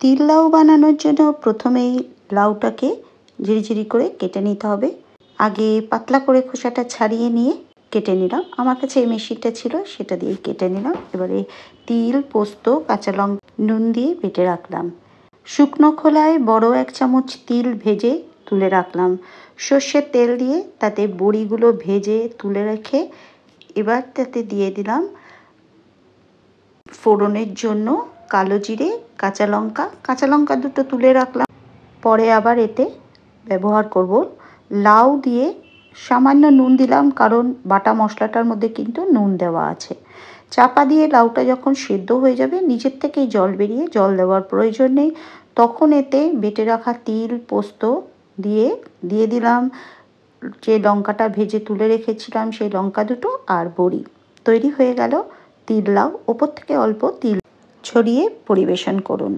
তিল লাউ বানানোর জন্য প্রথমেই লাউটাকে ঝিরিঝিরি করে কেটে নিতে হবে। আগে পাতলা করে খোসাটা ছাড়িয়ে নিয়ে কেটে নিলাম। আমার কাছে এই মেশিনটা ছিল, সেটা দিয়ে কেটে নিলাম। এবারে তিল, পোস্ত, কাঁচা লঙ্কা, নুন দিয়ে বেটে রাখলাম। শুকনো খোলায় বড় 1 চামচ তিল ভেজে তুলে রাখলাম। সর্ষের তেল দিয়ে তাতে বড়িগুলো ভেজে তুলে রেখে এবার তাতে দিয়ে দিলাম ফোড়নের জন্য কালো জিরে, কাঁচা লঙ্কা দুটো তুলে রাখলাম। পরে আবার এতে ব্যবহার করব লাউ দিয়ে সামান্য নুন দিলাম, কারণ বাটা মশলাটার মধ্যে কিন্তু নুন দেওয়া আছে। চাপা দিয়ে লাউটা যখন সেদ্ধ হয়ে যাবে, নিজের থেকেই জল বেরিয়ে, জল দেওয়ার প্রয়োজন নেই, তখন এতে বেটে রাখা তিল, পোস্ত দিয়ে দিলাম যে লঙ্কাটা ভেজে তুলে রেখেছিলাম সেই লঙ্কা দুটো আর বড়ি। তৈরি হয়ে গেল তিল লাউ। ওপর থেকে অল্প তিল ছড়িয়ে পরিবেশন করুন।